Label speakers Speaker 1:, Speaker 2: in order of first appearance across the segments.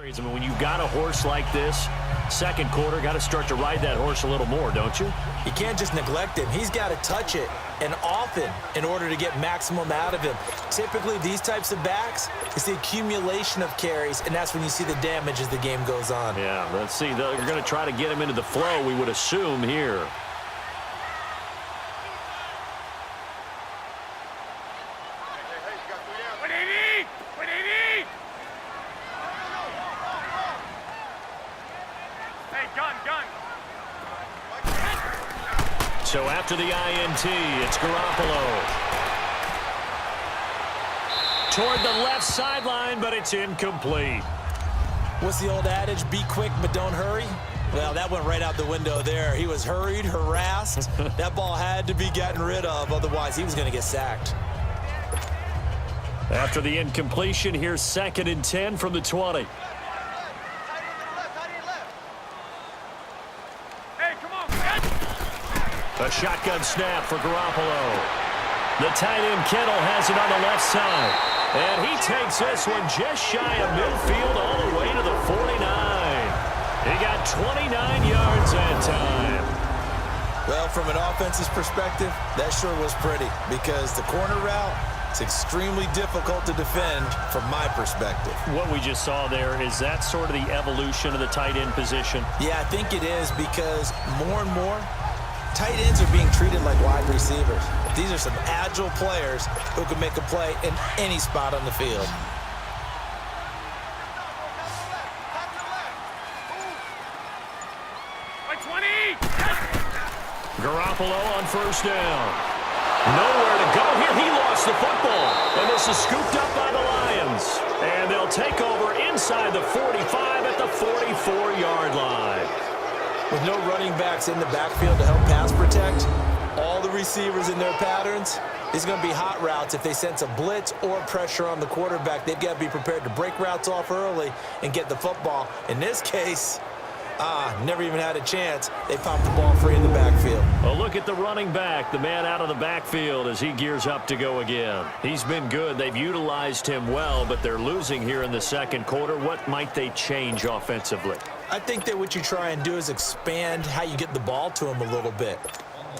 Speaker 1: I mean, when you've got a horse like this, second quarter, got to start to ride that horse a little more, don't you?
Speaker 2: You can't just neglect him. He's got to touch it, and often, in order to get maximum out of him. Typically, these types of backs, it's the accumulation of carries, and that's when you see the damage as the game goes on.
Speaker 1: Yeah, let's see. They're going to try to get him into the flow, we would assume, here. So after the INT, it's Garoppolo. Toward the left sideline, but it's incomplete.
Speaker 2: What's the old adage? Be quick, but don't hurry. Well, that went right out the window there. He was hurried, harassed. That ball had to be gotten rid of, otherwise he was going to get sacked.
Speaker 1: After the incompletion, here's 2nd and 10 from the 20. A shotgun snap for Garoppolo. The tight end Kittle has it on the left side. And he takes this one just shy of midfield all the way to the 49. He got 29 yards that time.
Speaker 2: Well, from an offense's perspective, that sure was pretty because the corner route, it's extremely difficult to defend from my perspective.
Speaker 1: What we just saw there, is that sort of the evolution of the tight end position?
Speaker 2: Yeah, I think it is because more and more, tight ends are being treated like wide receivers. These are some agile players who can make a play in any spot on the field.
Speaker 1: Garoppolo on first down. Nowhere to go here. He lost the football. And this is scooped up by the Lions. And they'll take over inside the 45 at the 44-yard line.
Speaker 2: With no running backs in the backfield to help pass protect, all the receivers in their patterns, it's going to be hot routes. If they sense a blitz or pressure on the quarterback, they've got to be prepared to break routes off early and get the football. In this case, never even had a chance. They popped the ball free in the backfield.
Speaker 1: Well, look at the running back, the man out of the backfield as he gears up to go again. He's been good. They've utilized him well, but they're losing here in the second quarter. What might they change offensively?
Speaker 2: I think that what you try and do is expand how you get the ball to him a little bit.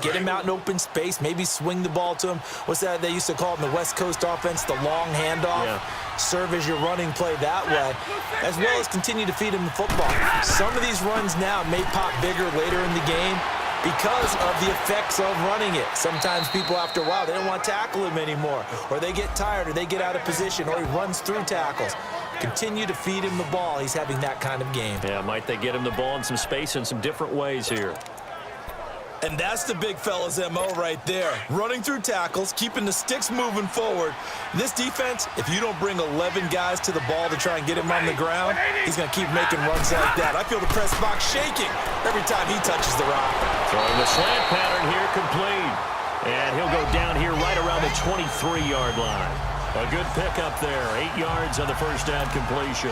Speaker 2: Get him out in open space, maybe swing the ball to him. What's that they used to call it in the West Coast offense, the long handoff? Yeah. Serve as your running play that way, as well as continue to feed him the football. Some of these runs now may pop bigger later in the game because of the effects of running it. Sometimes people, after a while, they don't want to tackle him anymore, or they get tired, or they get out of position, or he runs through tackles. Continue to feed him the ball. He's having that kind of game.
Speaker 1: Yeah, might they get him the ball in some space in some different ways here.
Speaker 2: And that's the big fella's MO right there. Running through tackles, keeping the sticks moving forward. This defense, if you don't bring 11 guys to the ball to try and get him on the ground, he's going to keep making runs like that. I feel the press box shaking every time he touches the rock.
Speaker 1: Throwing the slant pattern here complete. And he'll go down here right around the 23-yard line. A good pickup there. 8 yards on the first down completion.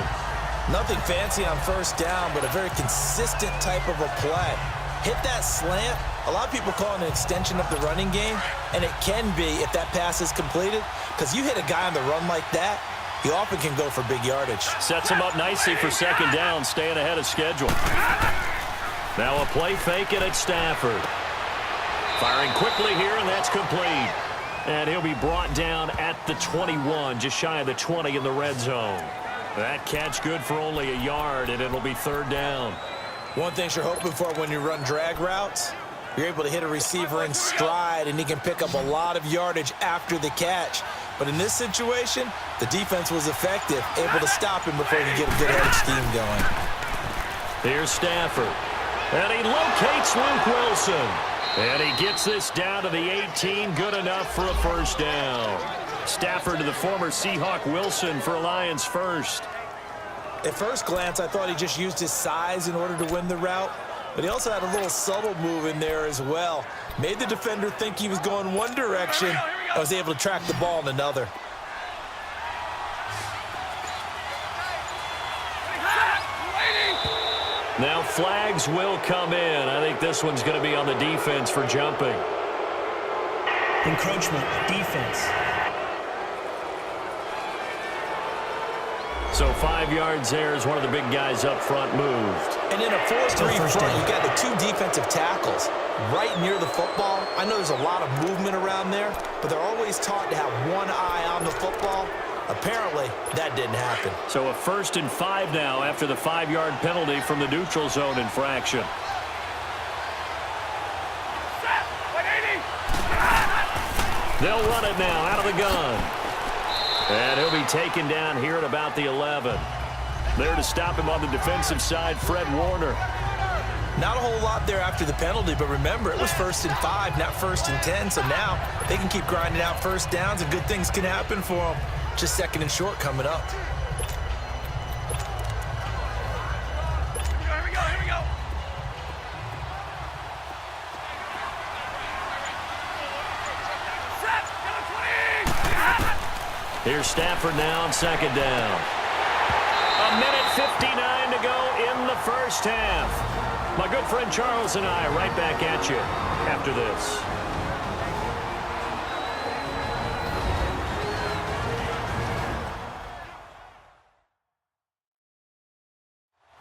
Speaker 2: Nothing fancy on first down, but a very consistent type of a play. Hit that slant. A lot of people call it an extension of the running game, and it can be if that pass is completed, because you hit a guy on the run like that, he often can go for big yardage.
Speaker 1: Sets him up nicely for second down, staying ahead of schedule. Now a play fake it at Stafford. Firing quickly here, and that's complete. And he'll be brought down at the 21, just shy of the 20 in the red zone. That catch good for only a yard, and it'll be third down.
Speaker 2: One thing you're hoping for when you run drag routes, you're able to hit a receiver in stride, and he can pick up a lot of yardage after the catch. But in this situation, the defense was effective, able to stop him before he could get a good headed scheme going.
Speaker 1: Here's Stafford. And he locates Luke Wilson. And he gets this down to the 18, good enough for a first down. Stafford to the former Seahawk Wilson for Lions first.
Speaker 2: At first glance, I thought he just used his size in order to win the route, but he also had a little subtle move in there as well. Made the defender think he was going one direction and was able to track the ball in another.
Speaker 1: Now flags will come in. I think this one's going to be on the defense for jumping.
Speaker 3: Encroachment, defense.
Speaker 1: So 5 yards there as one of the big guys up front moved.
Speaker 2: And in a 4-3 front, you got the 2 defensive tackles right near the football. I know there's a lot of movement around there, but they're always taught to have one eye on the football. Apparently, that didn't happen.
Speaker 1: So a 1st and 5 now after the 5-yard penalty from the neutral zone infraction. They'll run it now out of the gun. And he'll be taken down here at about the 11. There to stop him on the defensive side, Fred Warner.
Speaker 2: Not a whole lot there after the penalty, but remember, it was 1st and 5, not 1st and 10. So now they can keep grinding out first downs, and good things can happen for them. Just 2nd and short coming up.
Speaker 1: Here's Stafford now on 2nd down. 1:59 to go in the first half. My good friend Charles and I are right back at you after this.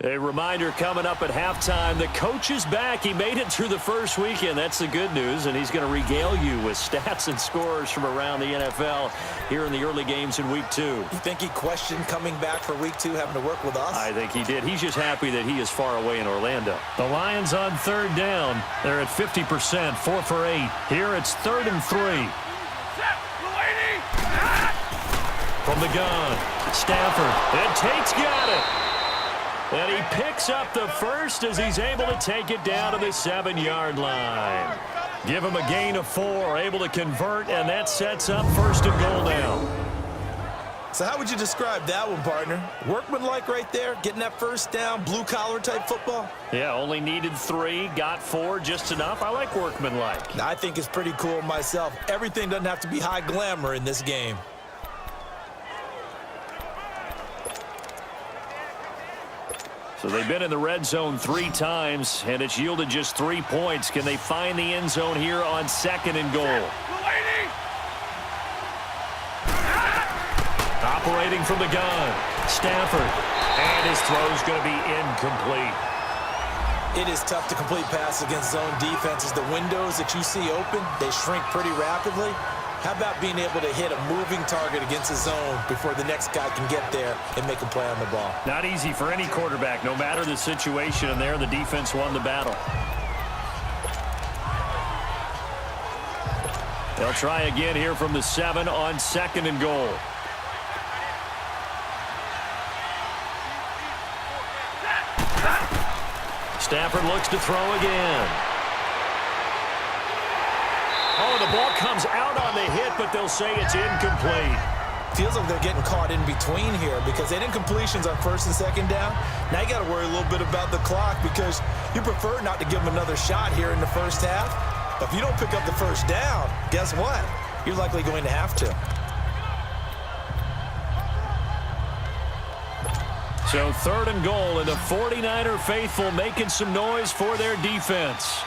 Speaker 1: A reminder coming up at halftime, the coach is back. He made it through the first weekend. That's the good news, and he's going to regale you with stats and scores from around the NFL here in the early games in Week 2.
Speaker 2: You think he questioned coming back for Week 2, having to work with us?
Speaker 1: I think he did. He's just happy that he is far away in Orlando. The Lions on 3rd down. They're at 50%, 4 for 8. Here it's 3rd and 3. From the gun, Stafford, and Tate's got it. And he picks up the first as he's able to take it down to the 7-yard line. Give him a gain of 4, able to convert, and that sets up 1st and goal now.
Speaker 2: So how would you describe that one, partner? Workmanlike right there, getting that first down, blue-collar type football?
Speaker 1: Yeah, only needed 3, got 4, just enough. I like workmanlike.
Speaker 2: I think it's pretty cool myself. Everything doesn't have to be high glamour in this game.
Speaker 1: So they've been in the red zone 3 times, and it's yielded just 3 points. Can they find the end zone here on 2nd and goal? Operating from the gun, Stafford, and his throw's going to be incomplete.
Speaker 2: It is tough to complete passes against zone defenses. The windows that you see open, they shrink pretty rapidly. How about being able to hit a moving target against a zone before the next guy can get there and make a play on the ball?
Speaker 1: Not easy for any quarterback, no matter the situation, and there the defense won the battle. They'll try again here from the 7 on 2nd and goal. Stafford looks to throw again. Oh, the ball comes out on the hit, but they'll say it's incomplete.
Speaker 2: Feels like they're getting caught in between here because they had incompletions on 1st and 2nd down. Now you got to worry a little bit about the clock because you prefer not to give them another shot here in the first half. But if you don't pick up the first down, guess what? You're likely going to have to.
Speaker 1: So 3rd and goal, and the 49er faithful making some noise for their defense.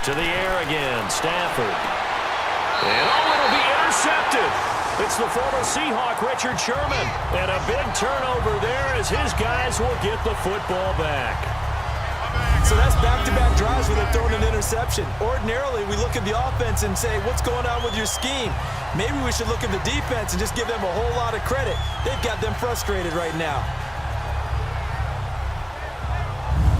Speaker 1: To the air again, Stafford. And it'll be intercepted. It's the former Seahawk, Richard Sherman. And a big turnover there as his guys will get the football back.
Speaker 2: So that's back-to-back drives where they're throwing an interception. Ordinarily, we look at the offense and say, what's going on with your scheme? Maybe we should look at the defense and just give them a whole lot of credit. They've got them frustrated right now.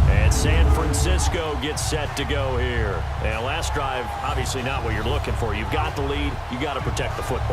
Speaker 1: And San Francisco gets set to go here. And last drive, obviously not what you're looking for. You've got the lead. You've got to protect the football.